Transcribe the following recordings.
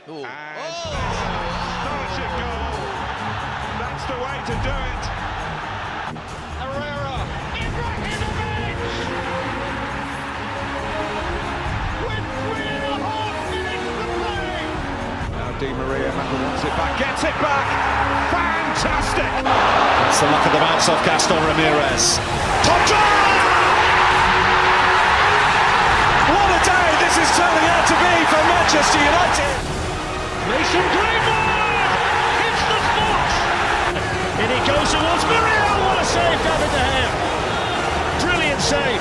Ooh. And astonishing goal. That's the way to do it. Herrera, Ibrahimovic! With 3.5 minutes to play. Now Di Maria wants it back, gets it back. Fantastic! That's the luck of the bounce off Gaston Ramirez. Top try! What a day this is turning out to be for Manchester United! Mason Greenwood hits the spot. In he goes towards Muriel. What a save, David De Gea. Brilliant save.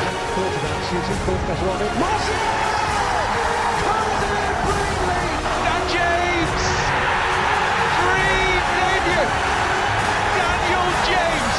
Martial comes in brilliantly. And James, dream debut. Daniel James.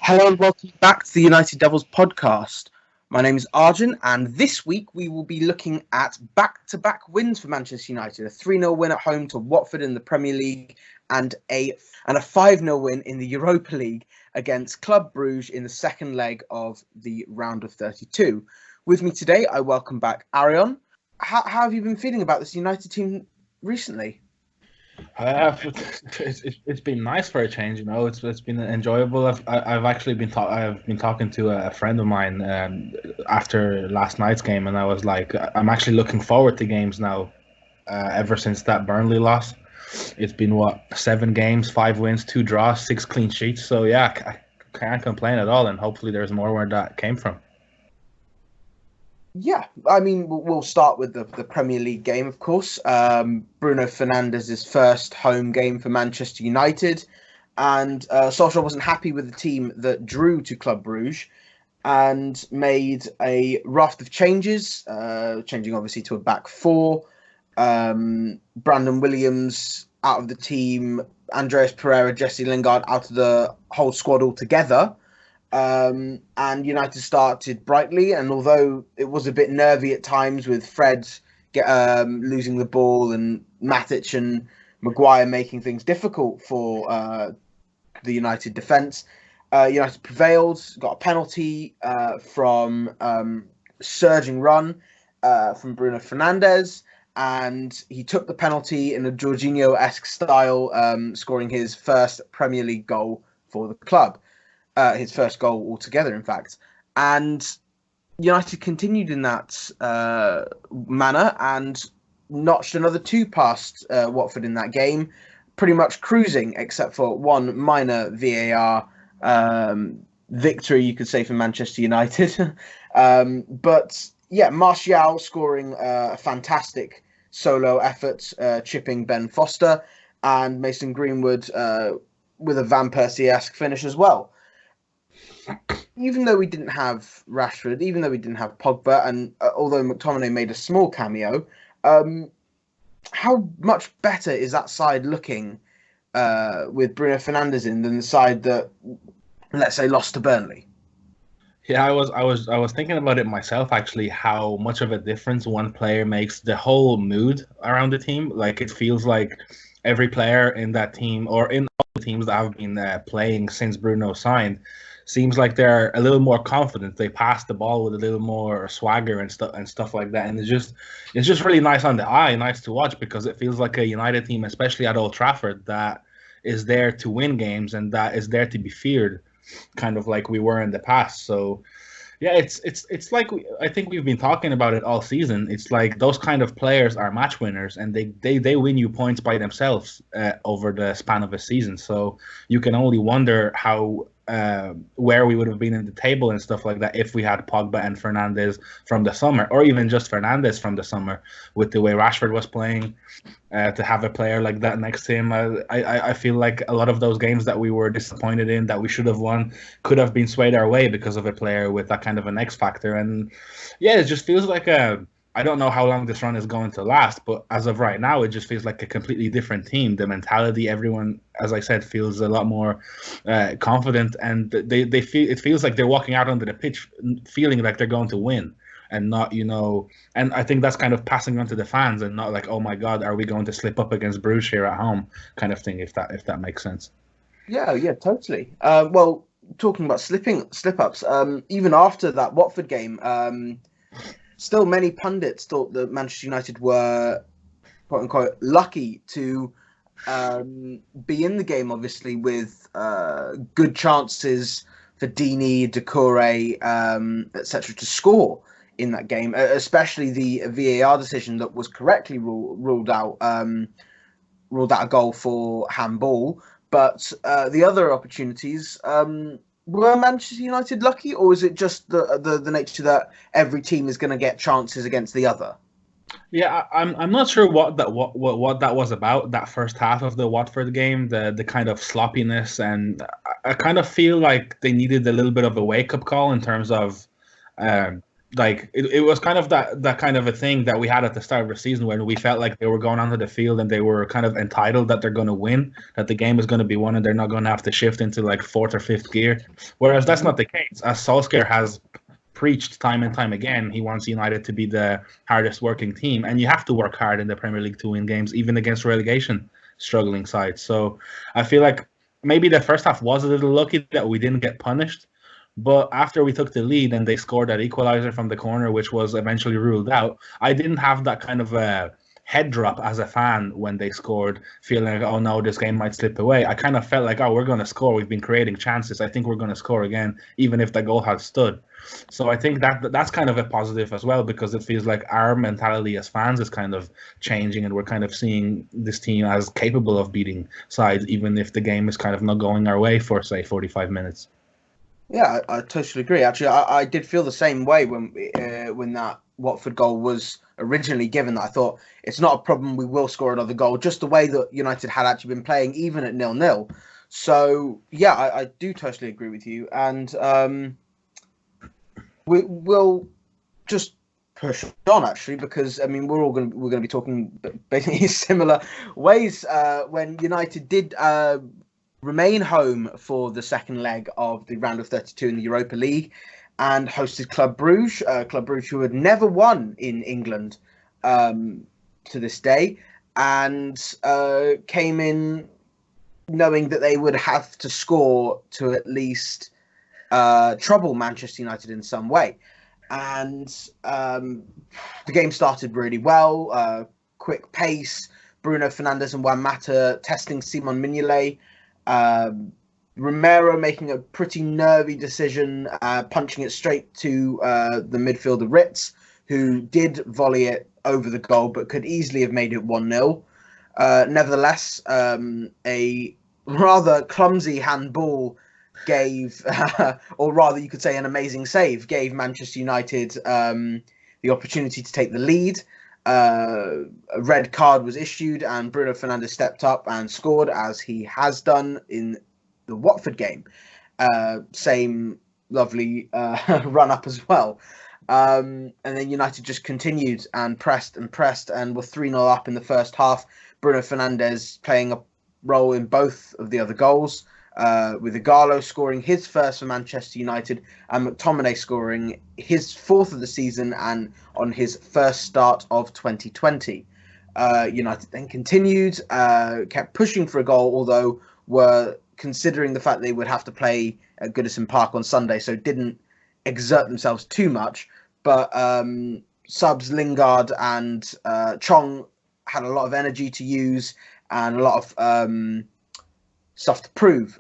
Hello and welcome back to the United Devils podcast. My name is Arjun, and this week we will be looking at back-to-back wins for Manchester United. A 3-0 win at home to Watford in the Premier League and a 5-0 win in the Europa League against Club Brugge in the second leg of the round of 32. With me today, I welcome back Arion. How have you been feeling about this United team recently? It's been nice for a change, you know. It's been enjoyable. I've actually been talking to a friend of mine after last night's game, and I was like, I'm actually looking forward to games now. Ever since that Burnley loss, it's been 7 games, 5 wins, 2 draws, 6 clean sheets. So yeah, I can't complain at all, and hopefully there's more where that came from. Yeah, I mean, we'll start with the Premier League game, of course. Bruno Fernandes's first home game for Manchester United. And Solskjaer wasn't happy with the team that drew to Club Brugge and made a raft of changes, changing obviously to a back 4. Brandon Williams out of the team, Andreas Pereira, Jesse Lingard out of the whole squad altogether. And United started brightly, and although it was a bit nervy at times with Fred losing the ball and Matic and Maguire making things difficult for the United defence, United prevailed, got a penalty from surging run from Bruno Fernandes, and he took the penalty in a Jorginho-esque style, scoring his first Premier League goal for the club. His first goal altogether, in fact. And United continued in that manner and notched another 2 past Watford in that game, pretty much cruising, except for one minor VAR victory, you could say, for Manchester United. But yeah, Martial scoring a fantastic solo effort, chipping Ben Foster, and Mason Greenwood with a Van Persie-esque finish as well. Even though we didn't have Rashford, even though we didn't have Pogba, and although McTominay made a small cameo, how much better is that side looking with Bruno Fernandes in than the side that, let's say, lost to Burnley? Yeah, I was thinking about it myself, actually, how much of a difference one player makes the whole mood around the team. Like, it feels like every player in that team, or in all the teams that have been playing since Bruno signed, seems like they're a little more confident. They pass the ball with a little more swagger and stuff like that. And it's just really nice on the eye, nice to watch, because it feels like a United team, especially at Old Trafford, that is there to win games and that is there to be feared, kind of like we were in the past. So yeah, it's like I think we've been talking about it all season. It's like those kind of players are match winners, and they win you points by themselves over the span of a season. So you can only wonder how where we would have been in the table and stuff like that if we had Pogba and Fernandes from the summer, or even just Fernandes from the summer, with the way Rashford was playing. To have a player like that next to him, I feel like a lot of those games that we were disappointed in, that we should have won, could have been swayed our way because of a player with that kind of an X factor. And yeah, it just feels like I don't know how long this run is going to last, but as of right now, it just feels like a completely different team. The mentality, everyone, as I said, feels a lot more confident, and they feel, it feels like they're walking out onto the pitch feeling like they're going to win, and not, and I think that's kind of passing on to the fans, and not like, oh my God, are we going to slip up against Bruges here at home, kind of thing, if that makes sense. Yeah, totally. Well, talking about slip-ups, even after that Watford game, still many pundits thought that Manchester United were, quote unquote, lucky to be in the game, obviously, with good chances for Dini, Doucouré, etc. to score in that game, especially the VAR decision that was correctly ruled out a goal for handball. But the other opportunities, were Manchester United lucky, or is it just the nature that every team is going to get chances against the other? Yeah, I'm not sure what that was about, that first half of the Watford game, the kind of sloppiness, and I kind of feel like they needed a little bit of a wake up call in terms of like it was kind of that kind of a thing that we had at the start of the season when we felt like they were going onto the field and they were kind of entitled that they're going to win, that the game is going to be won and they're not going to have to shift into like fourth or fifth gear. Whereas that's not the case. As Solskjaer has preached time and time again, he wants United to be the hardest working team, and you have to work hard in the Premier League to win games, even against relegation struggling sides. So I feel like maybe the first half was a little lucky that we didn't get punished. But after we took the lead and they scored that equalizer from the corner, which was eventually ruled out, I didn't have that kind of a head drop as a fan when they scored, feeling like, oh no, this game might slip away. I kind of felt like, oh, we're going to score. We've been creating chances. I think we're going to score again, even if the goal had stood. So I think that's kind of a positive as well, because it feels like our mentality as fans is kind of changing and we're kind of seeing this team as capable of beating sides, even if the game is kind of not going our way for, say, 45 minutes. Yeah, I totally agree. Actually, I did feel the same way when that Watford goal was originally given. I thought it's not a problem. We will score another goal, just the way that United had actually been playing, even at 0-0. So yeah, I do totally agree with you, and we will just push on actually, because I mean we're going to be talking basically similar ways when United did remain home for the second leg of the round of 32 in the Europa League and hosted Club Brugge. Club Brugge, who had never won in England to this day, and came in knowing that they would have to score to at least trouble Manchester United in some way. And the game started really well, quick pace, Bruno Fernandes and Juan Mata testing Simon Mignolet, Romero making a pretty nervy decision, punching it straight to the midfielder Ritz, who did volley it over the goal, but could easily have made it 1-0. Nevertheless, a rather clumsy handball gave, or rather you could say an amazing save, gave Manchester United the opportunity to take the lead. A red card was issued and Bruno Fernandes stepped up and scored, as he has done in the Watford game. Same lovely run up as well. And then United just continued and pressed and were 3-0 up in the first half. Bruno Fernandes playing a role in both of the other goals, with Ighalo scoring his first for Manchester United and McTominay scoring his fourth of the season and on his first start of 2020. United then continued, kept pushing for a goal, although were considering the fact they would have to play at Goodison Park on Sunday, so didn't exert themselves too much. But subs Lingard and Chong had a lot of energy to use and a lot of stuff to prove.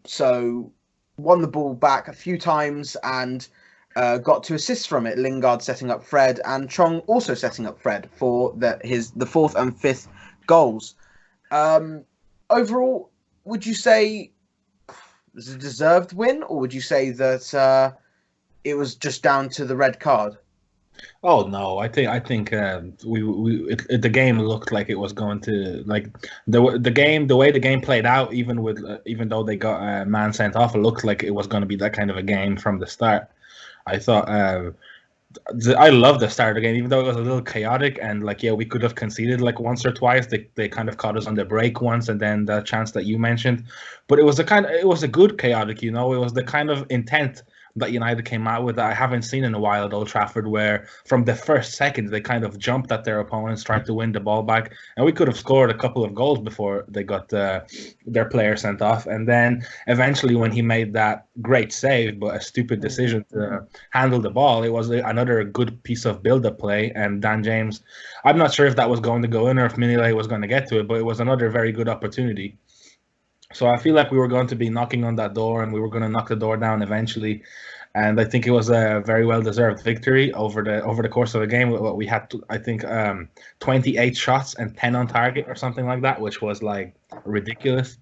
So won the ball back a few times and got 2 assists from it. Lingard setting up Fred and Chong also setting up Fred for the fourth and fifth goals. Overall, would you say it was a deserved win, or would you say that it was just down to the red card? Oh no, I think the game looked like it was going to, like, the way the game played out, even though they got a man sent off, it looked like it was going to be that kind of a game from the start. I thought I love the start of the game, even though it was a little chaotic and we could have conceded like once or twice. They kind of caught us on the break once, and then the chance that you mentioned. But it was a good chaotic, it was the kind of intent that United came out with that I haven't seen in a while at Old Trafford, where from the first second they kind of jumped at their opponents, tried to win the ball back, and we could have scored a couple of goals before they got their player sent off. And then eventually when he made that great save, but a stupid decision to handle the ball, it was another good piece of build-up play, and Dan James, I'm not sure if that was going to go in or if Minile was going to get to it, but it was another very good opportunity. So I feel like we were going to be knocking on that door, and we were going to knock the door down eventually. And I think it was a very well-deserved victory over the course of the game. We had, I think, 28 shots and 10 on target or something like that, which was like ridiculous.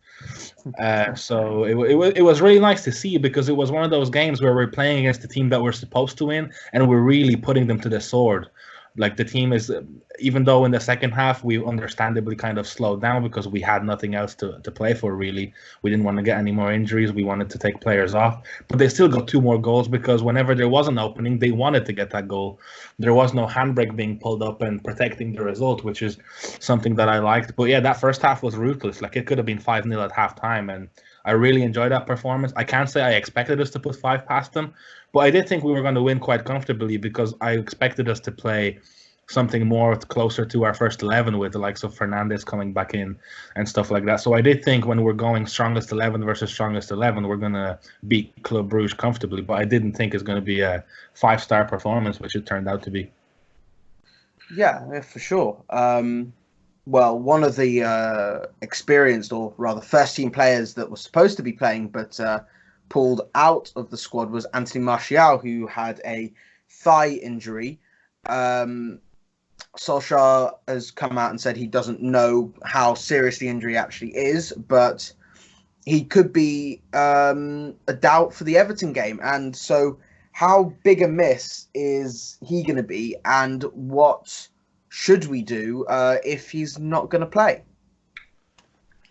So it was really nice to see, because it was one of those games where we're playing against the team that we're supposed to win, and we're really putting them to the sword. Like the team is, even though in the second half we understandably kind of slowed down because we had nothing else to play for, really. We didn't want to get any more injuries. We wanted to take players off. But they still got 2 more goals, because whenever there was an opening, they wanted to get that goal. There was no handbrake being pulled up and protecting the result, which is something that I liked. But yeah, that first half was ruthless. Like, it could have been 5-0 at halftime, and I really enjoyed that performance. I can't say I expected us to put 5 past them, but I did think we were going to win quite comfortably, because I expected us to play something more closer to our first 11 with the likes of Fernandes coming back in and stuff like that. So I did think when we're going strongest 11 versus strongest 11, we're going to beat Club Brugge comfortably, but I didn't think it's going to be a 5-star performance, which it turned out to be. Yeah, for sure. Well, one of the experienced, or rather first-team players that was supposed to be playing but pulled out of the squad was Anthony Martial, who had a thigh injury. Solskjaer has come out and said he doesn't know how serious the injury actually is, but he could be a doubt for the Everton game. And so how big a miss is he going to be, and what should we do if he's not going to play?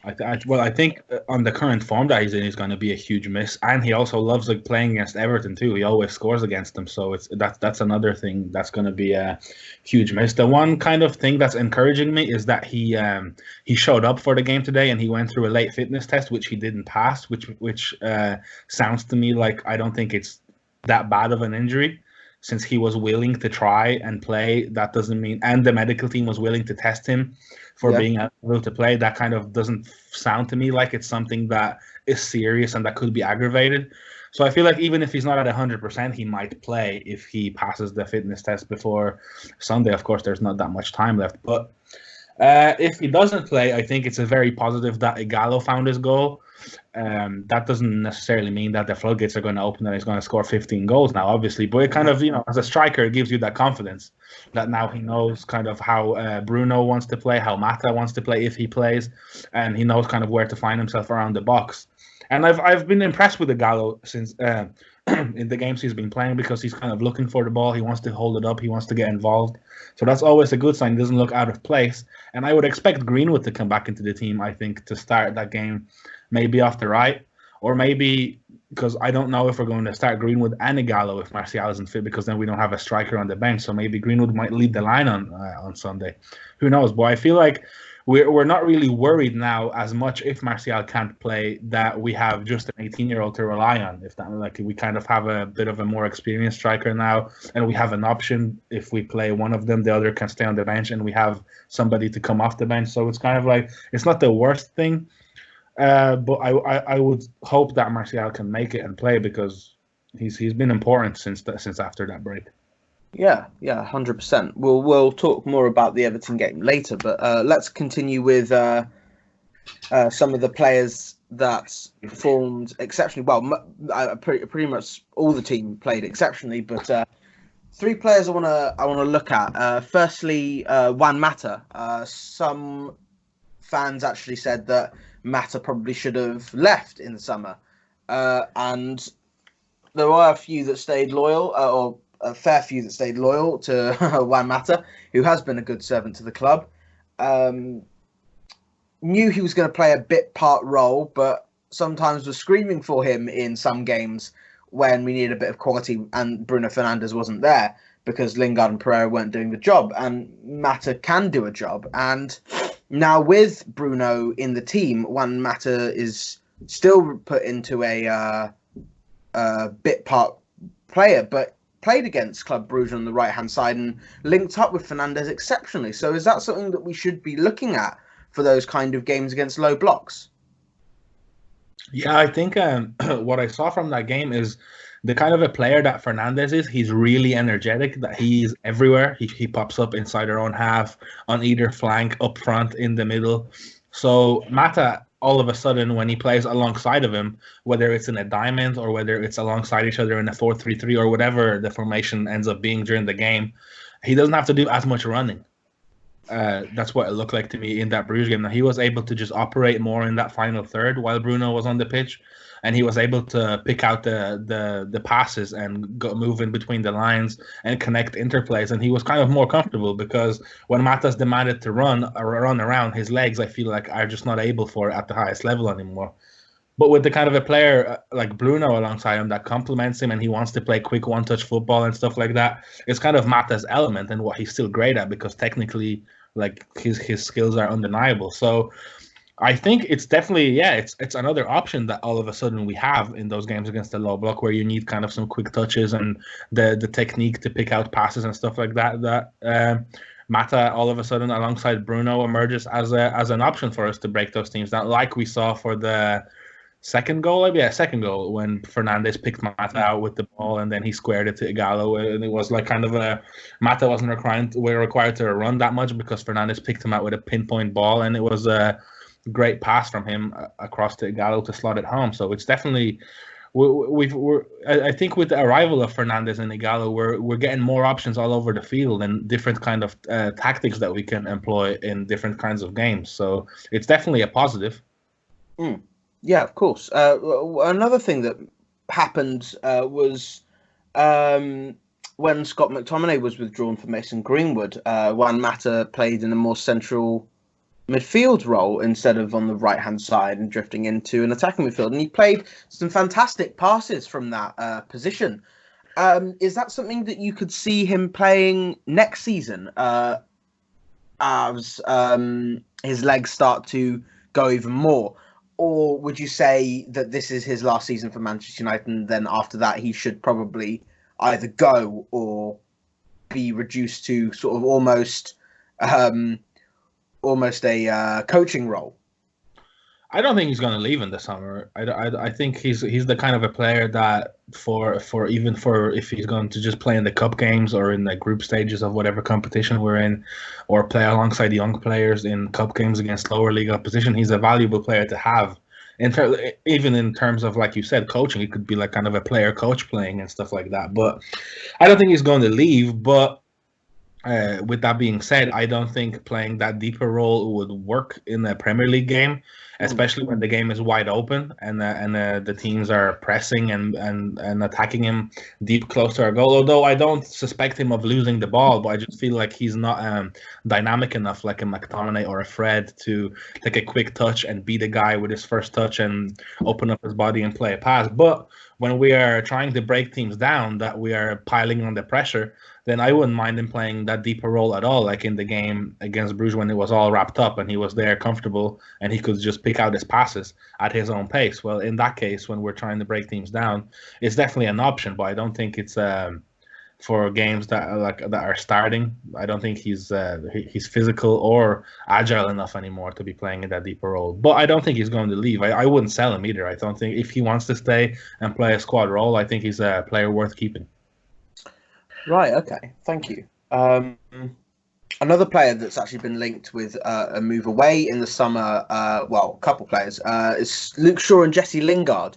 I think on the current form that he's in, he's going to be a huge miss, and he also loves playing against Everton too. He always scores against them, so that's another thing that's going to be a huge miss. The one kind of thing that's encouraging me is that he showed up for the game today, and he went through a late fitness test, which he didn't pass, which sounds to me like I don't think it's that bad of an injury. Since he was willing to try and play, that doesn't mean, and the medical team was willing to test him for being able to play, that kind of doesn't sound to me like it's something that is serious and that could be aggravated. So I feel like even if he's not at 100%, he might play if he passes the fitness test before Sunday. Of course, there's not that much time left. But if he doesn't play, I think it's a very positive that Ighalo found his goal. That doesn't necessarily mean that the floodgates are going to open and he's going to score 15 goals now, obviously. But it kind of, as a striker, it gives you that confidence that now he knows kind of how Bruno wants to play, how Mata wants to play if he plays, and he knows kind of where to find himself around the box. And I've been impressed with Ighalo since in the games he's been playing, because he's kind of looking for the ball. He wants to hold it up. He wants to get involved. So that's always a good sign. He doesn't look out of place. And I would expect Greenwood to come back into the team, I think, to start that game, maybe off the right, or maybe, because I don't know if we're going to start Greenwood and Ighalo if Martial isn't fit, because then we don't have a striker on the bench. So maybe Greenwood might lead the line on Sunday. Who knows? But I feel like we're not really worried now as much if Martial can't play, that we have just an 18-year-old to rely on. If that, like, we kind of have a bit of a more experienced striker now, and we have an option. If we play one of them, the other can stay on the bench, and we have somebody to come off the bench. So it's kind of like, it's not the worst thing. But I would hope that Martial can make it and play, because he's been important since after that break. Yeah, 100%. We'll talk more about the Everton game later, but let's continue with some of the players that performed exceptionally well. Pretty much all the team played exceptionally, but 3 players I want to look at. Firstly, Juan Mata. Some fans actually said that Mata probably should have left in the summer, and there were a few that stayed loyal, or a fair few that stayed loyal to Juan Mata, who has been a good servant to the club. Knew he was going to play a bit part role, but sometimes was screaming for him in some games when we needed a bit of quality and Bruno Fernandes wasn't there, because Lingard and Pereira weren't doing the job, and Mata can do a job. And now with Bruno in the team, Juan Mata is still put into a bit part player, but played against Club Brugge on the right-hand side and linked up with Fernandes exceptionally. So is that something that we should be looking at for those kind of games against low blocks? Yeah, I think what I saw from that game is the kind of a player that Fernandes is. He's really energetic, that he's everywhere. He pops up inside our own half, on either flank, up front, in the middle. So Mata, all of a sudden, when he plays alongside of him, whether it's in a diamond or whether it's alongside each other in a 4-3-3 or whatever the formation ends up being during the game, he doesn't have to do as much running. That's what it looked like to me in that Bruges game. Now, he was able to just operate more in that final third while Bruno was on the pitch, and he was able to pick out the passes and move in between the lines and connect interplays. And he was kind of more comfortable, because when Matas demanded to run around, his legs, I feel like, are just not able for it at the highest level anymore. But with the kind of a player like Bruno alongside him that complements him, and he wants to play quick one-touch football and stuff like that, it's kind of Mata's element and what he's still great at, because technically, like, his skills are undeniable. So I think it's definitely, it's another option that all of a sudden we have in those games against the low block, where you need kind of some quick touches and the technique to pick out passes and stuff like that. That Mata all of a sudden alongside Bruno emerges as an option for us to break those teams down, like we saw for the second goal when Fernandes picked Mata out with the ball and then he squared it to Igalo, and it was like kind of Mata wasn't required to run that much because Fernandes picked him out with a pinpoint ball, and it was a great pass from him across to Igalo to slot it home. So it's definitely I think with the arrival of Fernandes and Igalo, we're getting more options all over the field and different kind of tactics that we can employ in different kinds of games. So it's definitely a positive. Yeah, of course. Another thing that happened was when Scott McTominay was withdrawn from Mason Greenwood, Juan Mata played in a more central midfield role instead of on the right-hand side and drifting into an attacking midfield. And he played some fantastic passes from that position. Is that something that you could see him playing next season as his legs start to go even more? Or would you say that this is his last season for Manchester United, and then after that he should probably either go or be reduced to sort of almost a coaching role? I don't think he's going to leave in the summer. I think he's the kind of a player that for if he's going to just play in the cup games or in the group stages of whatever competition we're in, or play alongside young players in cup games against lower league opposition, he's a valuable player to have. Even in terms of, like you said, coaching, it could be like kind of a player coach playing and stuff like that. But I don't think he's going to leave. But with that being said, I don't think playing that deeper role would work in a Premier League game, especially when the game is wide open and the teams are pressing and attacking him deep close to our goal. Although I don't suspect him of losing the ball, but I just feel like he's not dynamic enough, like a McTominay or a Fred, to take a quick touch and be the guy with his first touch and open up his body and play a pass. But when we are trying to break teams down, that we are piling on the pressure, then I wouldn't mind him playing that deeper role at all, like in the game against Bruges when it was all wrapped up and he was there comfortable and he could just pick out his passes at his own pace. Well, in that case, when we're trying to break teams down, it's definitely an option, but I don't think it's for games that are starting. I don't think he's physical or agile enough anymore to be playing in that deeper role. But I don't think he's going to leave. I wouldn't sell him either. I don't think, if he wants to stay and play a squad role, I think he's a player worth keeping. Right, okay. Thank you. Another player that's actually been linked with a move away in the summer, a couple players, is Luke Shaw and Jesse Lingard.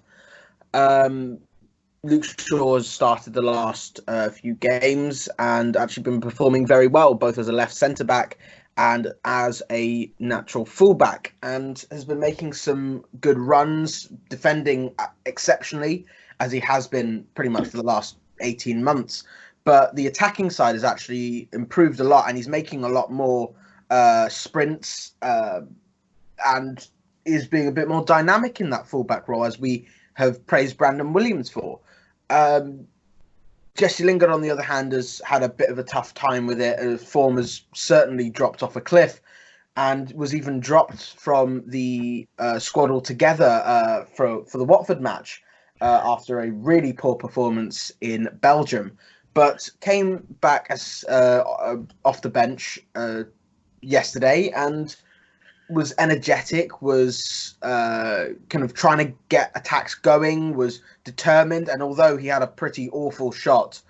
Luke Shaw has started the last few games and actually been performing very well, both as a left centre-back and as a natural fullback, and has been making some good runs, defending exceptionally, as he has been pretty much for the last 18 months. But the attacking side has actually improved a lot, and he's making a lot more sprints and is being a bit more dynamic in that fullback role, as we have praised Brandon Williams for. Jesse Lingard, on the other hand, has had a bit of a tough time with it. His form has certainly dropped off a cliff and was even dropped from the squad altogether for the Watford match. after a really poor performance in Belgium, but came back as off the bench yesterday and was energetic, was kind of trying to get attacks going, was determined, and although he had a pretty awful shot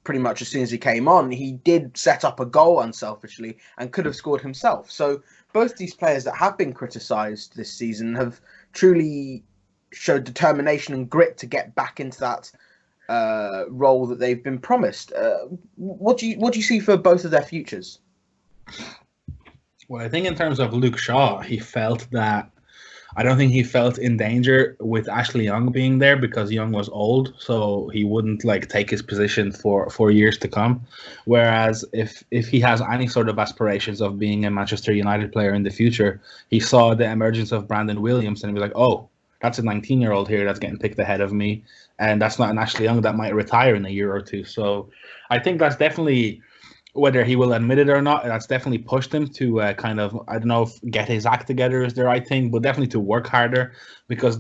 pretty much as soon as he came on, he did set up a goal unselfishly and could have scored himself. So both these players that have been criticised this season have truly showed determination and grit to get back into that role that they've been promised. What do you see for both of their futures? Well, I think in terms of Luke Shaw, I don't think he felt in danger with Ashley Young being there because Young was old, so he wouldn't take his position for years to come. Whereas if he has any sort of aspirations of being a Manchester United player in the future, he saw the emergence of Brandon Williams and he was like, oh, that's a 19-year-old here that's getting picked ahead of me, and that's not an Ashley Young that might retire in a year or two. So I think that's definitely, whether he will admit it or not, that's definitely pushed him to kind of, I don't know if get his act together is the right thing, but definitely to work harder. Because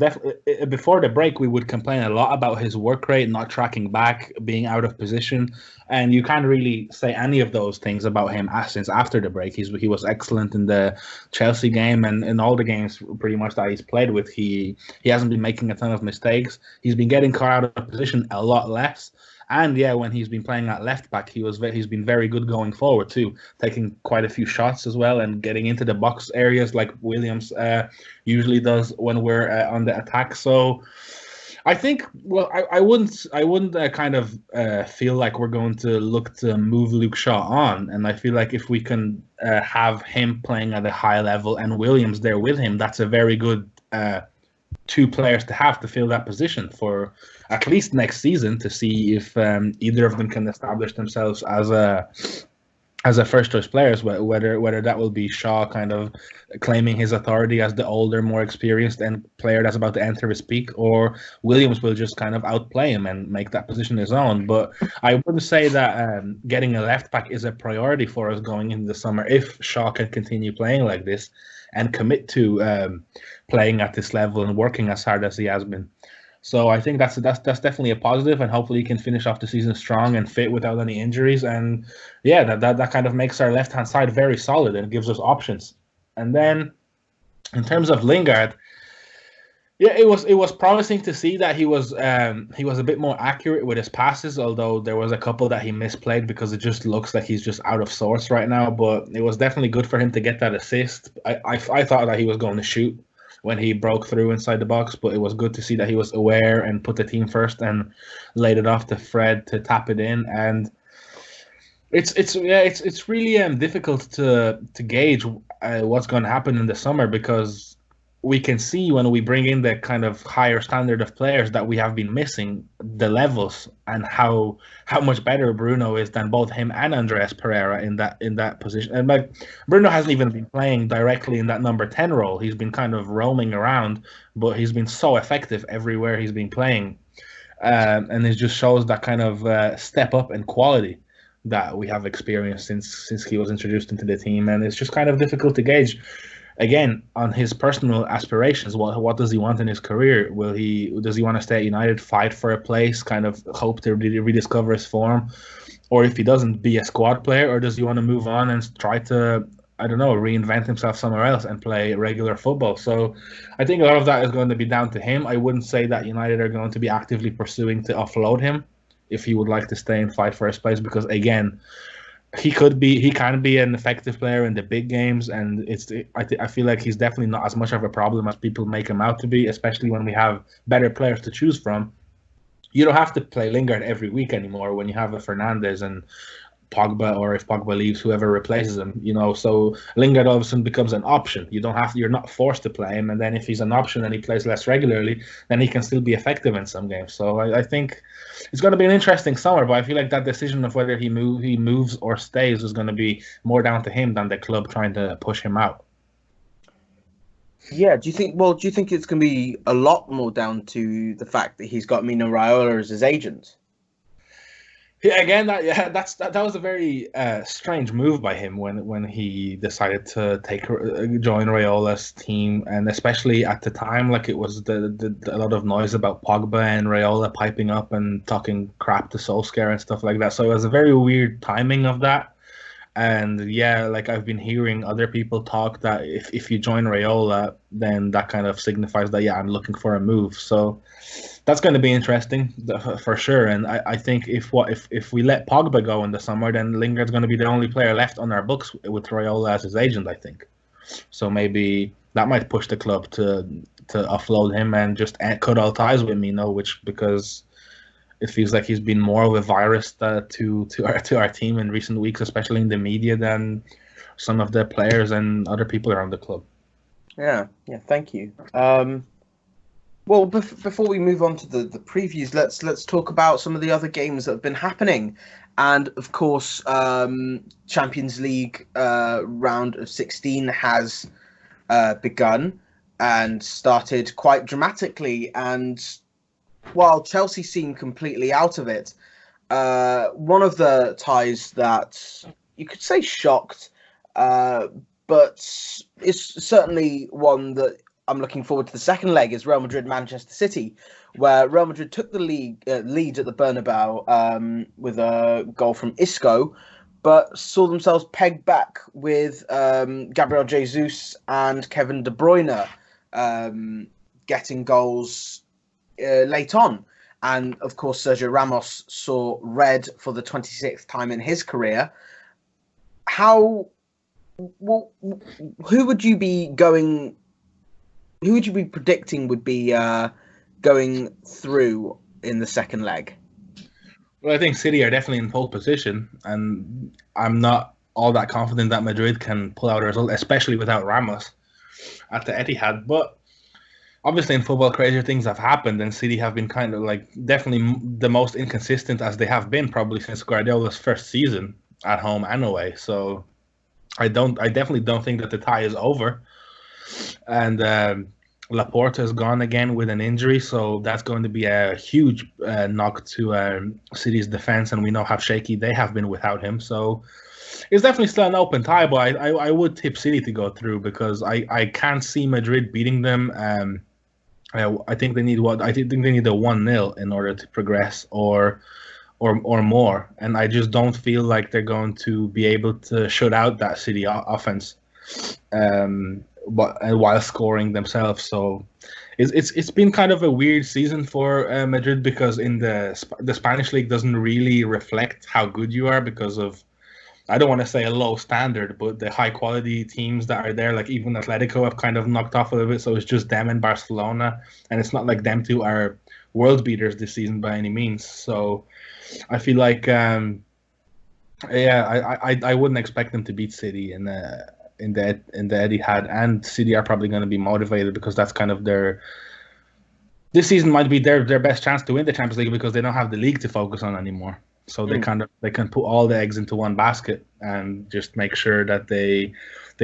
before the break, we would complain a lot about his work rate, not tracking back, being out of position. And you can't really say any of those things about him since after the break. He was excellent in the Chelsea game and in all the games pretty much that he's played with. He hasn't been making a ton of mistakes. He's been getting caught out of position a lot less. And yeah, when he's been playing at left back, he's been very good going forward too, taking quite a few shots as well and getting into the box areas like Williams usually does when we're on the attack. So I think, well, I wouldn't kind of feel like we're going to look to move Luke Shaw on. And I feel like if we can have him playing at a high level and Williams there with him, that's a very good two players to have to fill that position for at least next season, to see if either of them can establish themselves as a first choice players, whether that will be Shaw kind of claiming his authority as the older, more experienced and player that's about to enter his peak, or Williams will just kind of outplay him and make that position his own. But I wouldn't say that getting a left back is a priority for us going into the summer if Shaw can continue playing like this and commit to playing at this level and working as hard as he has been. So I think that's definitely a positive, and hopefully he can finish off the season strong and fit without any injuries. And yeah, that kind of makes our left hand side very solid and gives us options. And then in terms of Lingard, yeah, it was promising to see that he was a bit more accurate with his passes, although there was a couple that he misplayed because it just looks like he's just out of sorts right now. But it was definitely good for him to get that assist. I thought that he was going to shoot when he broke through inside the box, but it was good to see that he was aware and put the team first and laid it off to Fred to tap it in. And it's really difficult to gauge what's going to happen in the summer, because we can see when we bring in the kind of higher standard of players that we have been missing the levels, and how much better Bruno is than both him and Andreas Pereira in that position. And Bruno hasn't even been playing directly in that number 10 role. He's been kind of roaming around, but he's been so effective everywhere he's been playing. And it just shows that kind of step up in quality that we have experienced since he was introduced into the team. And it's just kind of difficult to gauge. Again, on his personal aspirations, what does he want in his career? Does he want to stay at United, fight for a place, kind of hope to rediscover his form? Or if he doesn't, be a squad player? Or does he want to move on and try to, I don't know, reinvent himself somewhere else and play regular football? So I think a lot of that is going to be down to him. I wouldn't say that United are going to be actively pursuing to offload him if he would like to stay and fight for his place, because again, he can be an effective player in the big games, and I feel like he's definitely not as much of a problem as people make him out to be, especially when we have better players to choose from. You don't have to play Lingard every week anymore when you have a Fernandes and Pogba, or if Pogba leaves, whoever replaces him, so Lingard all of a sudden becomes an option. You're not forced to play him, and then if he's an option and he plays less regularly, then he can still be effective in some games. So I think it's going to be an interesting summer, but I feel like that decision of whether he moves or stays is going to be more down to him than the club trying to push him out. Yeah, do you think it's going to be a lot more down to the fact that he's got Mino Raiola as his agent? Yeah, again, that was a very strange move by him when he decided to join Rayola's team, and especially at the time, like it was a lot of noise about Pogba and Rayola piping up and talking crap to Solskjaer and stuff like that. So it was a very weird timing of that. And yeah, like I've been hearing other people talk that if you join Rayola, then that kind of signifies that, yeah, I'm looking for a move. So that's going to be interesting for sure. And I think if we let Pogba go in the summer, then Lingard's going to be the only player left on our books with Rayola as his agent, I think. So maybe that might push the club to offload him and just cut all ties with Mino, because it feels like he's been more of a virus to our team in recent weeks, especially in the media, than some of the players and other people around the club. Yeah, thank you. Well, before we move on to the previews, let's talk about some of the other games that have been happening. And of course, Champions League round of 16 has begun and started quite dramatically. And while Chelsea seem completely out of it, one of the ties that you could say shocked, but is certainly one that I'm looking forward to the second leg, is Real Madrid-Manchester City, where Real Madrid took the lead at the Bernabeu with a goal from Isco, but saw themselves pegged back with Gabriel Jesus and Kevin De Bruyne getting goals late on. And of course, Sergio Ramos saw red for the 26th time in his career. Who would you be predicting would be going through in the second leg? Well, I think City are definitely in pole position, and I'm not all that confident that Madrid can pull out a result, especially without Ramos at the Etihad. But obviously in football, crazier things have happened, and City have been kind of like definitely the most inconsistent as they have been probably since Guardiola's first season at home and away. So I definitely don't think that the tie is over. And Laporta is gone again with an injury, so that's going to be a huge knock to City's defense, and we know how shaky they have been without him. So it's definitely still an open tie, but I would tip City to go through, because I can't see Madrid beating them. I think they need a 1-0 in order to progress, or more, and I just don't feel like they're going to be able to shut out that City offense. But while scoring themselves. So it's been kind of a weird season for Madrid, because in the Spanish league doesn't really reflect how good you are, because of, I don't want to say a low standard, but the high quality teams that are there, like even Atletico, have kind of knocked off a little bit. So it's just them and Barcelona, and it's not like them two are world beaters this season by any means. So I feel like I wouldn't expect them to beat City in the Etihad, and City are probably going to be motivated, because that's kind of this season might be their best chance to win the Champions League, because they don't have the league to focus on anymore. So they can put all the eggs into one basket and just make sure that they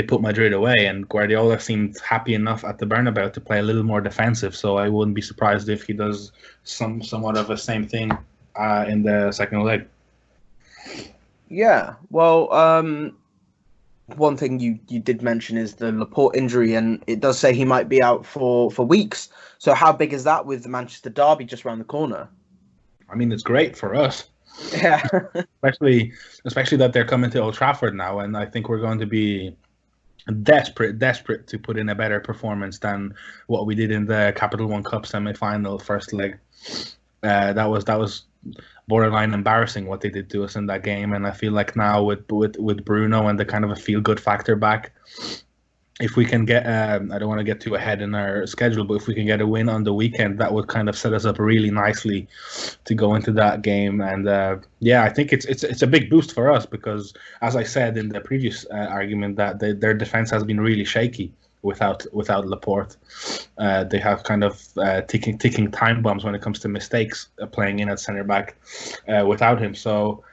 put Madrid away. And Guardiola seemed happy enough at the Bernabeu to play a little more defensive, so I wouldn't be surprised if he does somewhat of the same thing in the second leg. Yeah, well, one thing you did mention is the Laporte injury, and it does say he might be out for weeks. So how big is that with the Manchester Derby just around the corner? I mean, it's great for us. Yeah. especially that they're coming to Old Trafford now, and I think we're going to be desperate to put in a better performance than what we did in the Capital One Cup semi-final first leg. That was borderline embarrassing what they did to us in that game, and I feel like now with Bruno and the kind of a feel-good factor back, if we can get I don't want to get too ahead in our schedule, but if we can get a win on the weekend, that would kind of set us up really nicely to go into that game. And I think it's a big boost for us, because as I said in the previous argument, that their defense has been really shaky without Laporte. They have kind of ticking time bombs when it comes to mistakes playing in at center back without him. So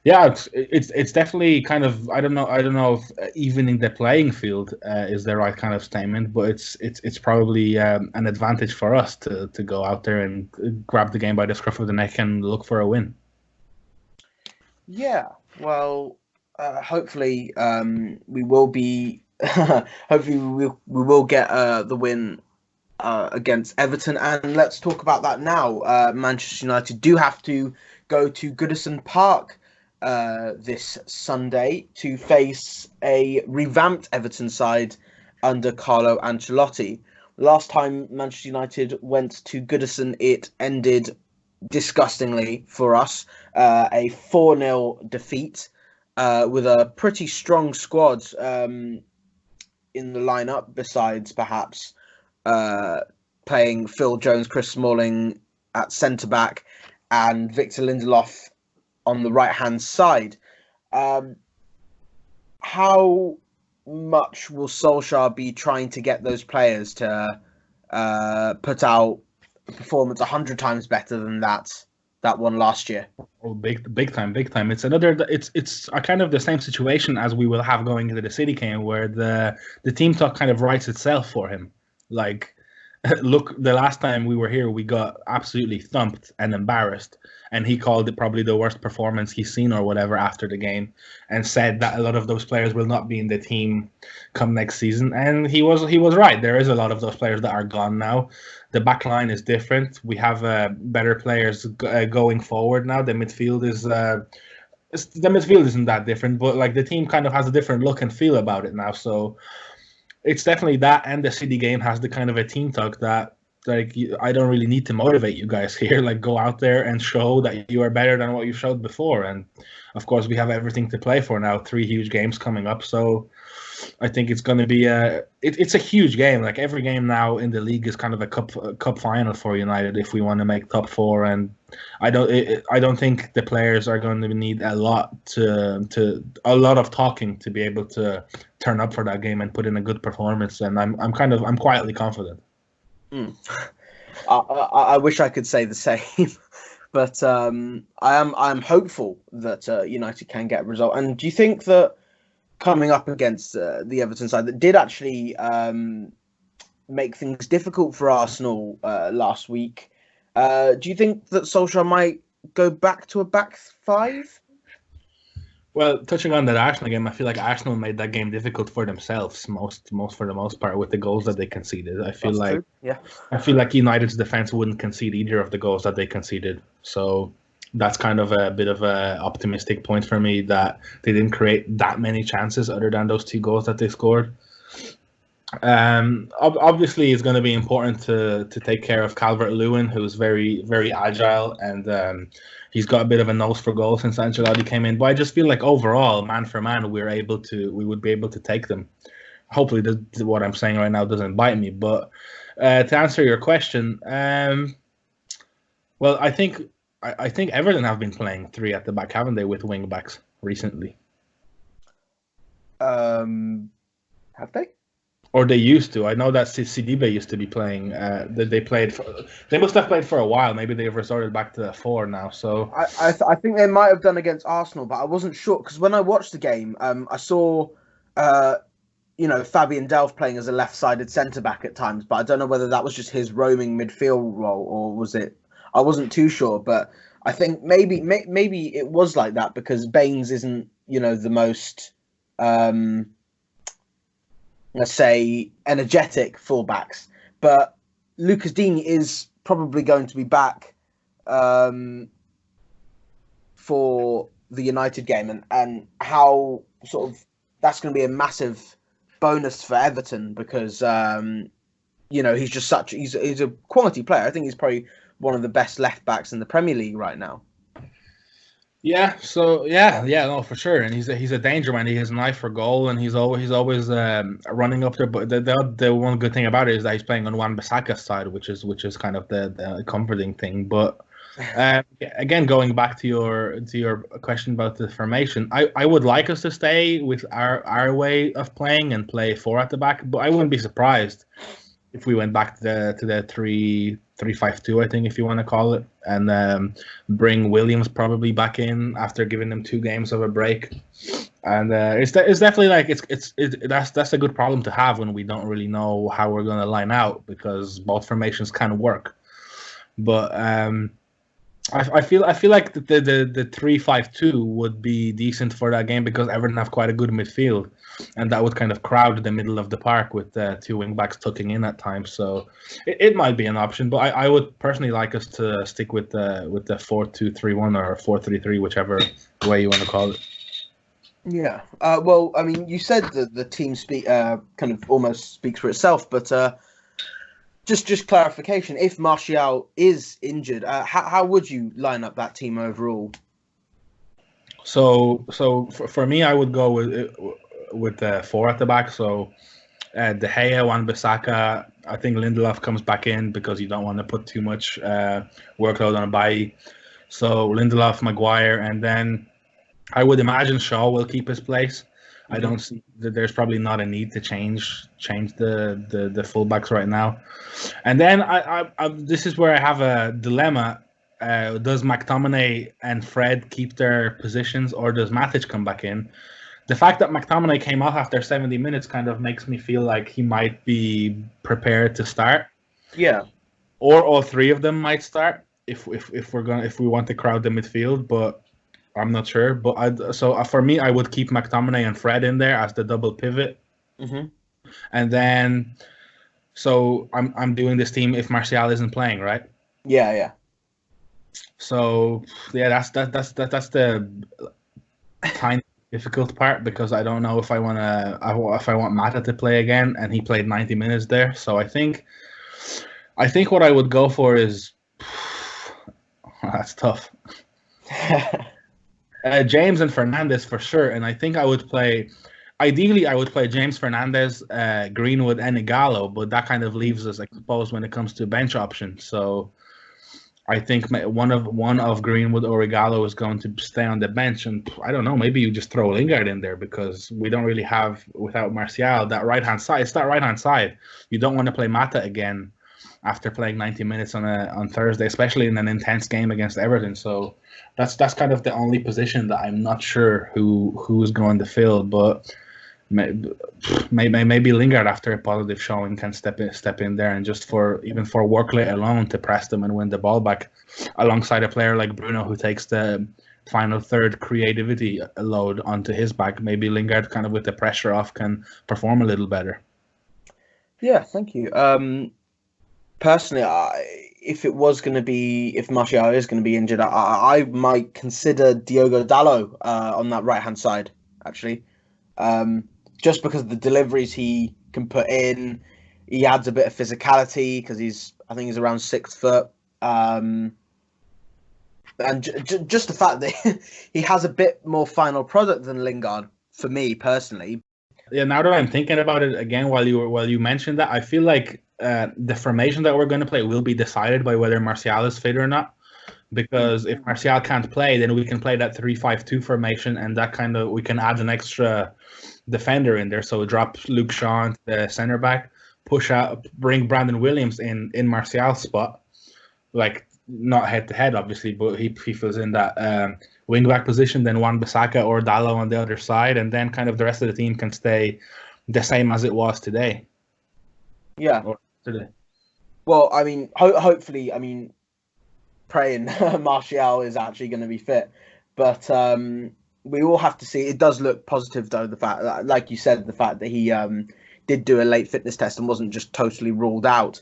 yeah, it's definitely kind of, I don't know if evening the playing field is the right kind of statement, but it's probably an advantage for us to go out there and grab the game by the scruff of the neck and look for a win. Yeah, well, hopefully we will be. Hopefully we will get the win against Everton, and let's talk about that now. Manchester United do have to go to Goodison Park this Sunday to face a revamped Everton side under Carlo Ancelotti. Last time Manchester United went to Goodison, it ended disgustingly for us, a 4-0 defeat with a pretty strong squad in the lineup, besides perhaps playing Phil Jones, Chris Smalling at centre-back and Victor Lindelof on the right-hand side. How much will Solskjaer be trying to get those players to put out a performance 100 times better than that one last year? Oh, big time. It's a kind of the same situation as we will have going into the City game, where the team talk kind of writes itself for him. Like, look, the last time we were here, we got absolutely thumped and embarrassed, and he called it probably the worst performance he's seen or whatever after the game, and said that a lot of those players will not be in the team come next season. And he was right. There is a lot of those players that are gone now. The back line is different. We have better players going forward now. The midfield isn't that different, but like the team kind of has a different look and feel about it now. So it's definitely that, and the City game has the kind of a team talk that, like, I don't really need to motivate you guys here. Like, go out there and show that you are better than what you showed before. And of course, we have everything to play for now. 3 huge games coming up, so I think it's going to be it's a huge game. Like, every game now in the league is kind of a cup final for United if we want to make top 4. And I don't think the players are going to need a lot of talking to be able to turn up for that game and put in a good performance. And I'm quietly confident. I wish I could say the same, but I'm hopeful that United can get a result. And do you think that coming up against the Everton side that did actually make things difficult for Arsenal last week, do you think that Solskjaer might go back to a back 5? Well, touching on that Arsenal game, I feel like Arsenal made that game difficult for themselves, most for the most part, with the goals that they conceded. I feel like United's defense wouldn't concede either of the goals that they conceded. So that's kind of a bit of a optimistic point for me, that they didn't create that many chances other than those 2 goals that they scored. Obviously, it's going to be important to take care of Calvert-Lewin, who's very, very agile, and he's got a bit of a nose for goal since Ancelotti came in. But I just feel like overall, man for man, we would be able to take them. Hopefully, what I'm saying right now doesn't bite me. But to answer your question, well, I think Everton have been playing 3 at the back, haven't they, with wing backs recently? Have they? Or they used to. I know that Sidibe used to be playing. They must have played for a while. Maybe they've resorted back to 4 now. So I think they might have done against Arsenal, but I wasn't sure because when I watched the game, I saw Fabian Delph playing as a left-sided centre back at times, but I don't know whether that was just his roaming midfield role or was it. I wasn't too sure, but I think maybe it was like that because Baines isn't the most let's say energetic fullbacks, but Lucas Digne is probably going to be back for the United game, and how sort of that's going to be a massive bonus for Everton because he's just he's a quality player. I think he's probably one of the best left backs in the Premier League right now. Yeah, so no, for sure, and he's a danger man. He has an eye for goal, and he's always running up there. But the one good thing about it is that he's playing on Wan-Bissaka's side, which is kind of the comforting thing. But again, going back to your question about the formation, I would like us to stay with our way of playing and play 4 at the back, but I wouldn't be surprised if we went back to the 3-5-2, I think, if you want to call it, and bring Williams probably back in after giving them 2 games of a break. And it's definitely like that's a good problem to have when we don't really know how we're going to line out, because both formations can work. But I feel like the 3-5-2 would be decent for that game because Everton have quite a good midfield, and that would kind of crowd the middle of the park with two wing backs tucking in at times. So it might be an option, but I would personally like us to stick with the 4-2-3-1 or 4-3-3, whichever way you want to call it. Yeah. Well, I mean, you said that the team kind of almost speaks for itself, but just clarification: if Martial is injured, how would you line up that team overall? So for me, I would go with 4 at the back. So De Gea, Wan-Bissaka. I think Lindelof comes back in because you don't want to put too much workload on Bailly. So Lindelof, Maguire, and then I would imagine Shaw will keep his place. I don't see that there's probably not a need to change the fullbacks right now. And then I this is where I have a dilemma. Does McTominay and Fred keep their positions, or does Matic come back in? The fact that McTominay came off after 70 minutes kind of makes me feel like he might be prepared to start. Yeah. Or all 3 of them might start if we want to crowd the midfield, but I'm not sure, but for me, I would keep McTominay and Fred in there as the double pivot, and then so I'm doing this team if Martial isn't playing, right? Yeah. So yeah, that's the kind of difficult part because I don't know if I want Mata to play again, and he played 90 minutes there. So I think what I would go for is that's tough. James and Fernandes for sure, and I think I would play. Ideally, I would play James, Fernandes, Greenwood, and Igalo, but that kind of leaves us exposed when it comes to bench options. So I think one of Greenwood or Igalo is going to stay on the bench, and I don't know. Maybe you just throw Lingard in there because we don't really have without Martial that right hand side. It's that right hand side. You don't want to play Mata again after playing 90 minutes on Thursday, especially in an intense game against Everton. So that's kind of the only position that I'm not sure who is going to fill, but maybe Lingard after a positive showing can step in there and just for workload alone to press them and win the ball back alongside a player like Bruno who takes the final third creativity load onto his back. Maybe Lingard kind of with the pressure off can perform a little better. Yeah, thank you. Personally, if Martial is going to be injured, I might consider Diogo Dalot on that right-hand side, actually. Just because of the deliveries he can put in. He adds a bit of physicality because I think he's around 6 foot. And just the fact that he has a bit more final product than Lingard, for me, personally. Yeah, now that I'm thinking about it again, while you mentioned that, I feel like the formation that we're going to play will be decided by whether Martial is fit or not. Because if Martial can't play, then we can play that 3-5-2 formation, and that kind of we can add an extra defender in there. So drop Luke Shaw into the center back, push out, bring Brandon Williams in Martial's spot, like not head to head, obviously, but he fills in that wing back position. Then Wan-Bissaka or Dalot on the other side, and then kind of the rest of the team can stay the same as it was today. Yeah. Or today. Well, I mean, hopefully, I mean, praying Martial is actually going to be fit, but we all have to see. It does look positive, though, the fact that, like you said, the fact that he did do a late fitness test and wasn't just totally ruled out.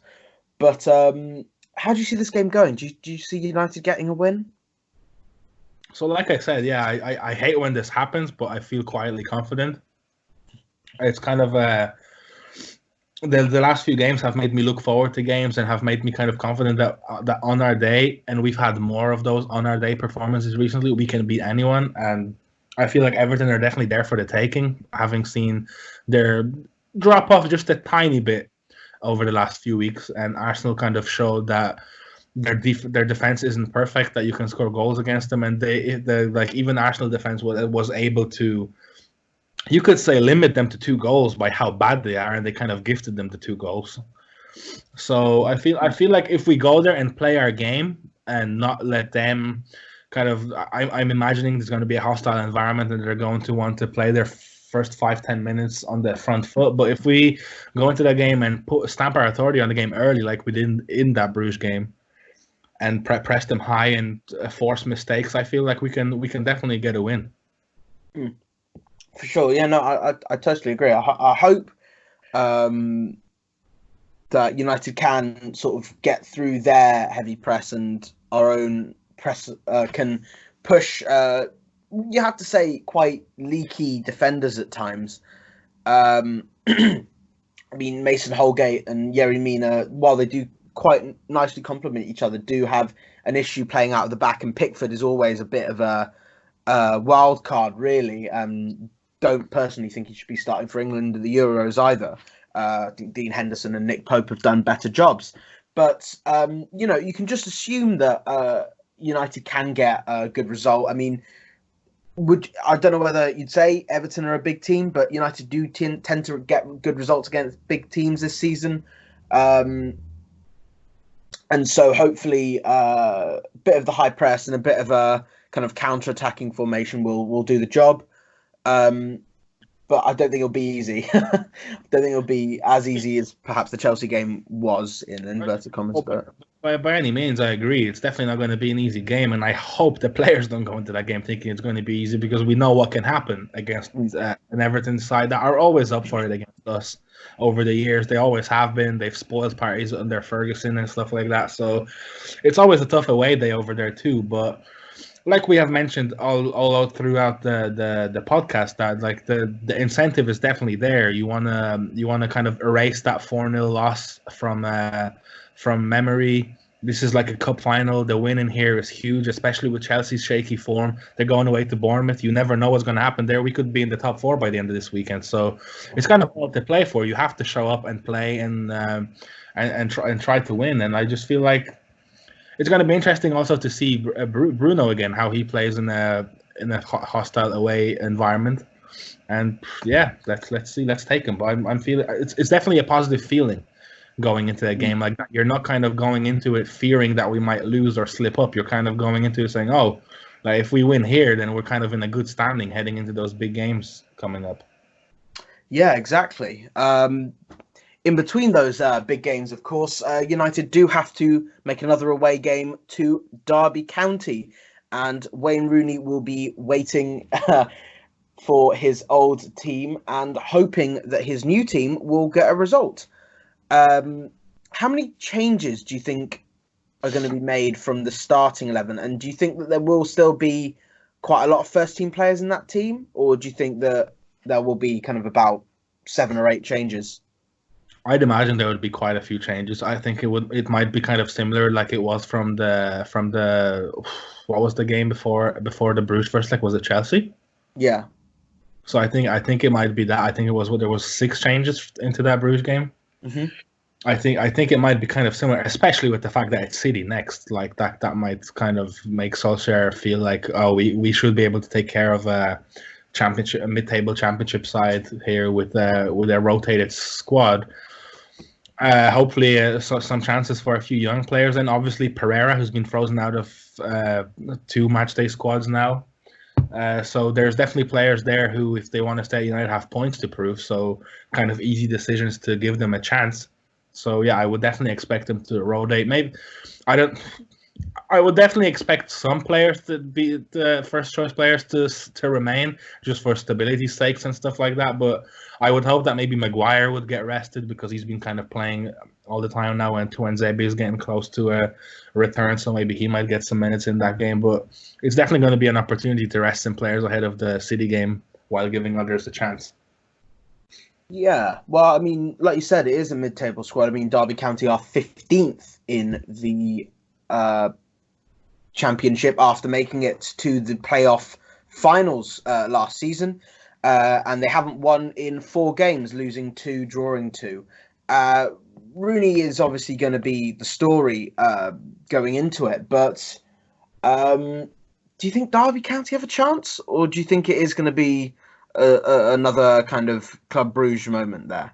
But how do you see this game going? Do you see United getting a win? So, like I said, yeah, I hate when this happens, but I feel quietly confident. It's kind of the last few games have made me look forward to games and have made me kind of confident that on our day, and we've had more of those on our day performances recently, we can beat anyone. And I feel like Everton are definitely there for the taking, having seen their drop off just a tiny bit over the last few weeks, and Arsenal kind of showed that their defense isn't perfect, that you can score goals against them, and even Arsenal defense was able to, you could say, limit them to 2 goals by how bad they are, and they kind of gifted them the 2 goals. So I feel like if we go there and play our game and not let them kind of, I'm imagining there's going to be a hostile environment and they're going to want to play their first 5-10 minutes on the front foot. But if we go into that game and stamp our authority on the game early, like we did in that Bruges game, press them high and force mistakes, I feel like we can definitely get a win. For sure. Yeah, no, I totally agree. I hope that United can sort of get through their heavy press and our own press can push, you have to say, quite leaky defenders at times. I mean, Mason Holgate and Yerry Mina, while they do quite nicely complement each other, do have an issue playing out of the back, and Pickford is always a bit of a wild card, really. Don't personally think he should be starting for England at the Euros either. I think Dean Henderson and Nick Pope have done better jobs. But, you can just assume that United can get a good result. I mean, I don't know whether you'd say Everton are a big team, but United do tend to get good results against big teams this season. And so hopefully a bit of the high press and a bit of a kind of counter-attacking formation will do the job. But I don't think it'll be easy. I don't think it'll be as easy as perhaps the Chelsea game was, in inverted commas. But by any means, I agree. It's definitely not going to be an easy game, and I hope the players don't go into that game thinking it's going to be easy, because we know what can happen against an Everton side that are always up for it against us over the years. They always have been. They've spoiled parties under Ferguson and stuff like that. So it's always a tough away day over there too. But like we have mentioned all throughout the podcast, that like the incentive is definitely there. You wanna kind of erase that 4-0 loss from memory. This is like a cup final. The win in here is huge, especially with Chelsea's shaky form. They're going away to Bournemouth. You never know what's going to happen there. We could be in the top 4 by the end of this weekend. So it's kind of all to play for. You have to show up and play and try to win. And I just feel like it's going to be interesting also to see Bruno again, how he plays in a hostile away environment. And yeah, let's see, let's take him. But I'm feeling it's definitely a positive feeling going into a game like that. You're not kind of going into it fearing that we might lose or slip up. You're kind of going into it saying, oh, like if we win here, then we're kind of in a good standing heading into those big games coming up. Yeah, exactly. In between those big games, of course, United do have to make another away game to Derby County, and Wayne Rooney will be waiting for his old team and hoping that his new team will get a result. How many changes do you think are going to be made from the starting 11? And do you think that there will still be quite a lot of first-team players in that team? Or do you think that there will be kind of about 7 or 8 changes? I'd imagine there would be quite a few changes. I think it might be kind of similar like it was from the what was the game before the Bruges first leg? Was it Chelsea? Yeah. So I think it might be that. I think there was 6 changes into that Bruges game. Mm-hmm. I think it might be kind of similar, especially with the fact that it's City next. Like that might kind of make Solskjaer feel like, oh, we should be able to take care of a mid-table championship side here with a rotated squad. Hopefully, some chances for a few young players, and obviously Pereira, who's been frozen out of 2 matchday squads now. So there's definitely players there who, if they want to stay at United, have points to prove. So kind of easy decisions to give them a chance. So yeah, I would definitely expect them to rotate. Maybe I would definitely expect some players to be the first choice players to remain, just for stability's sakes and stuff like that. But I would hope that maybe Maguire would get rested, because he's been kind of playing all the time now, and Tuanzebe is getting close to a return, so maybe he might get some minutes in that game. But it's definitely going to be an opportunity to rest some players ahead of the City game while giving others a chance. Yeah, well, I mean, like you said, it is a mid-table squad. I mean, Derby County are 15th in the Championship after making it to the playoff finals last season. And they haven't won in 4 games, losing 2, drawing 2. Rooney is obviously going to be the story going into it. But do you think Derby County have a chance? Or do you think it is going to be another kind of Club Brugge moment there?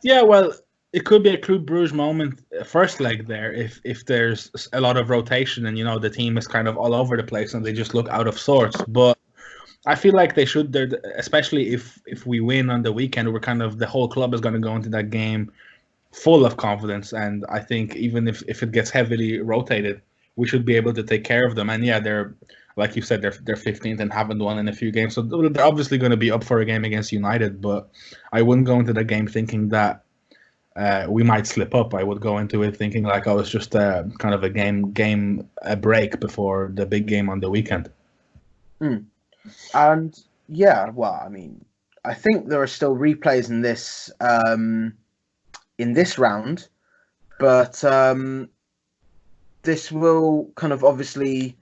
Yeah, well, it could be a Club Brugge moment first leg there if there's a lot of rotation and, the team is kind of all over the place and they just look out of sorts. But I feel like they should, especially if we win on the weekend, we're kind of, the whole club is going to go into that game full of confidence, and I think even if it gets heavily rotated, we should be able to take care of them. And yeah, they're, like you said, they're 15th and haven't won in a few games, so they're obviously going to be up for a game against United. But I wouldn't go into the game thinking that we might slip up. I would go into it thinking like, oh, it's just kind of a break before the big game on the weekend. And yeah, well, I mean, I think there are still replays in this round, but this will kind of obviously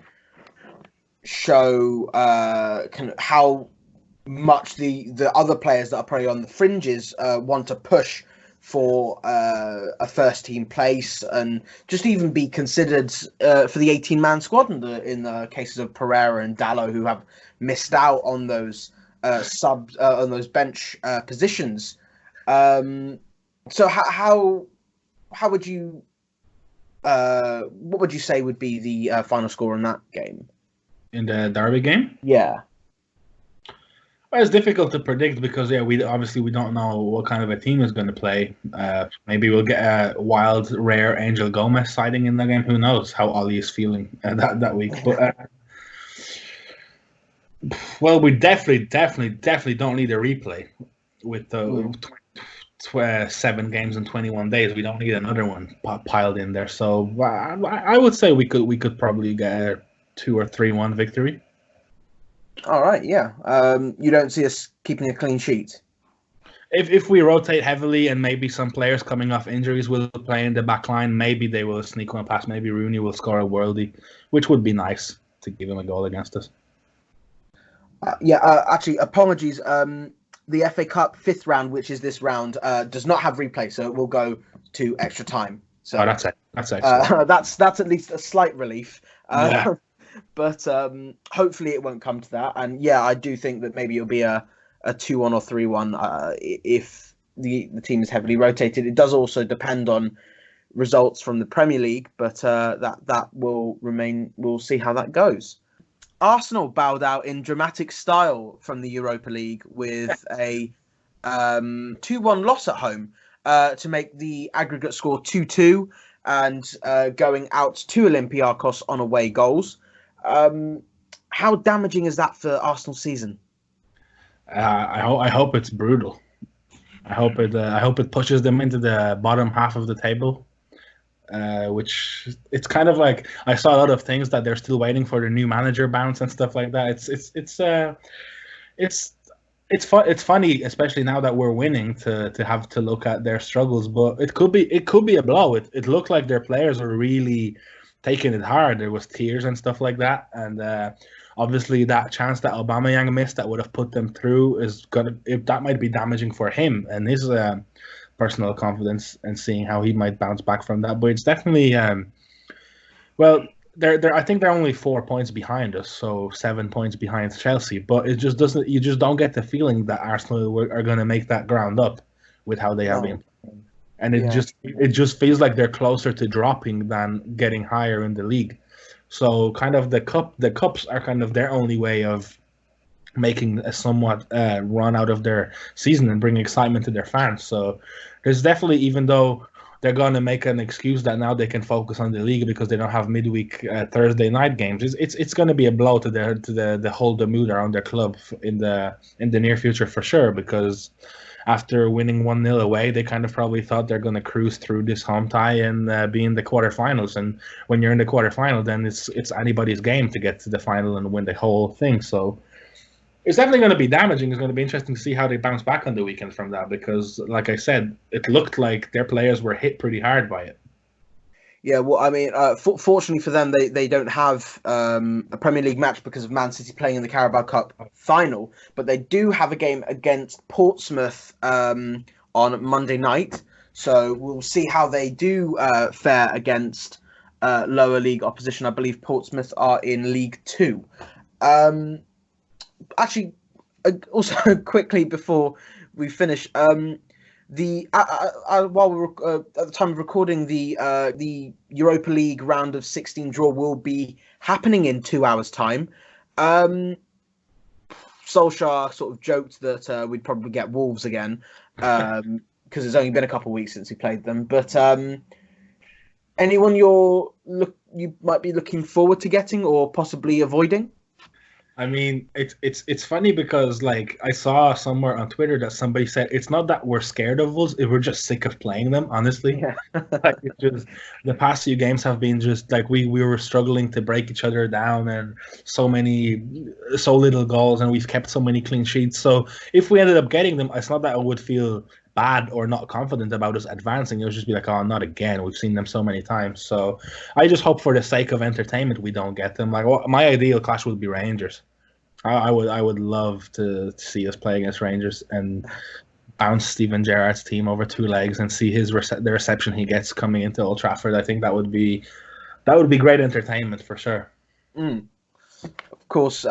show kind of how much the other players that are probably on the fringes want to push for a first team place and just even be considered for the 18-man squad in the cases of Pereira and Dallo, who have missed out on those on those bench positions. So how would you what would you say would be the final score in that game? In the Derby game? Yeah. Well, it's difficult to predict because we don't know what kind of a team is going to play. Maybe we'll get a wild, rare Angel Gomez sighting in the game. Who knows how Ollie is feeling that week? But well, we definitely don't need a replay with the 7 games in 21 days. We don't need another one piled in there. So I would say we could probably get a 2 or 3-1 victory. All right, yeah. You don't see us keeping a clean sheet? If we rotate heavily and maybe some players coming off injuries will play in the back line, maybe they will sneak one past. Maybe Rooney will score a worldie, which would be nice to give him a goal against us. Actually, apologies. The FA Cup 5th round, which is this round, does not have replay, so it will go to extra time. So that's it. That's excellent. That's at least a slight relief. But hopefully it won't come to that. And yeah, I do think that maybe it'll be a 2-1 or 3-1 if the team is heavily rotated. It does also depend on results from the Premier League, but that will remain. We'll see how that goes. Arsenal bowed out in dramatic style from the Europa League with a 2-1 loss at home to make the aggregate score 2-2 and going out to Olympiacos on away goals. How damaging is that for Arsenal's season? I hope it's brutal. I hope it pushes them into the bottom half of the table. Which it's kind of like I saw a lot of things that they're still waiting for the new manager bounce and stuff like that. It's funny, especially now that we're winning, to have to look at their struggles. But it could be a blow. It looked like their players were really taking it hard. There was tears and stuff like that, and obviously that chance that Aubameyang missed that would have put them through that might be damaging for him and his personal confidence, and seeing how he might bounce back from that. But it's definitely I think they're only 4 points behind us, so 7 points behind Chelsea. But it just doesn't. You just don't get the feeling that Arsenal are going to make that ground up with how they have been playing. And it just feels like they're closer to dropping than getting higher in the league. So kind of the cups are kind of their only way of making a somewhat run out of their season and bring excitement to their fans. So there's definitely, even though they're going to make an excuse that now they can focus on the league because they don't have midweek Thursday night games, it's going to be a blow to the whole mood around their club in the near future for sure, because after winning 1-0 away, they kind of probably thought they're going to cruise through this home tie and be in the quarterfinals. And when you're in the quarterfinal, then it's anybody's game to get to the final and win the whole thing. So it's definitely going to be damaging. It's going to be interesting to see how they bounce back on the weekend from that, because, like I said, it looked like their players were hit pretty hard by it. Yeah, well, I mean, fortunately for them, they don't have a Premier League match because of Man City playing in the Carabao Cup final, but they do have a game against Portsmouth on Monday night. So we'll see how they do fare against lower league opposition. I believe Portsmouth are in League 2. Actually, also quickly before we finish, while we're at the time of recording, the Europa League round of 16 draw will be happening in 2 hours' time. Solskjaer sort of joked that we'd probably get Wolves again, because it's only been a couple of weeks since we played them. But anyone you might be looking forward to getting or possibly avoiding? I mean, it's funny because like I saw somewhere on Twitter that somebody said it's not that we're scared of Wolves, we're just sick of playing them. Honestly, Yeah. like it's just the past few games have been just like we were struggling to break each other down, and so little goals, and we've kept so many clean sheets. So if we ended up getting them, it's not that I would feel bad or not confident about us advancing. It would just be like, oh, not again. We've seen them so many times. So I just hope for the sake of entertainment we don't get them. Like my ideal clash would be Rangers. I would love to see us play against Rangers and bounce Steven Gerrard's team over 2 legs and see the reception he gets coming into Old Trafford. I think that would be great entertainment for sure. Of course,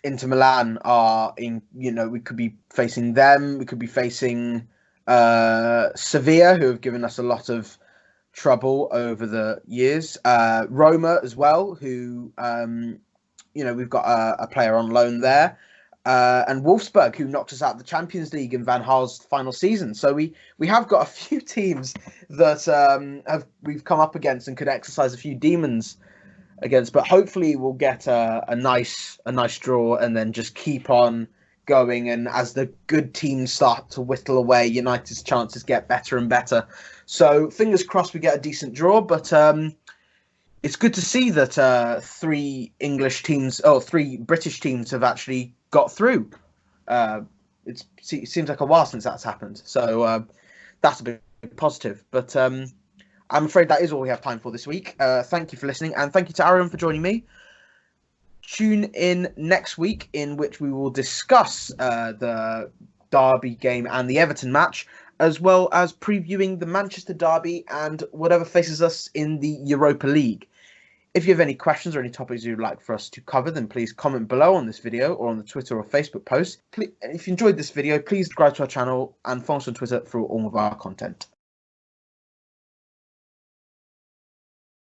Inter Milan are in, we could be facing them. We could be facing Sevilla, who have given us a lot of trouble over the years. Roma as well, who, we've got a player on loan there. And Wolfsburg, who knocked us out of the Champions League in Van Gaal's final season. So we have got a few teams that we've come up against and could exercise a few demons against, but hopefully we'll get a nice draw and then just keep on going. And as the good teams start to whittle away, United's chances get better and better. So fingers crossed we get a decent draw. But it's good to see that 3 British teams have actually got through. It seems like a while since that's happened. So that's a bit positive. But I'm afraid that is all we have time for this week. Thank you for listening, and thank you to Arion for joining me. Tune in next week, in which we will discuss the Derby game and the Everton match, as well as previewing the Manchester Derby and whatever faces us in the Europa League. If you have any questions or any topics you'd like for us to cover, then please comment below on this video or on the Twitter or Facebook post. If you enjoyed this video, please subscribe to our channel and follow us on Twitter for all of our content.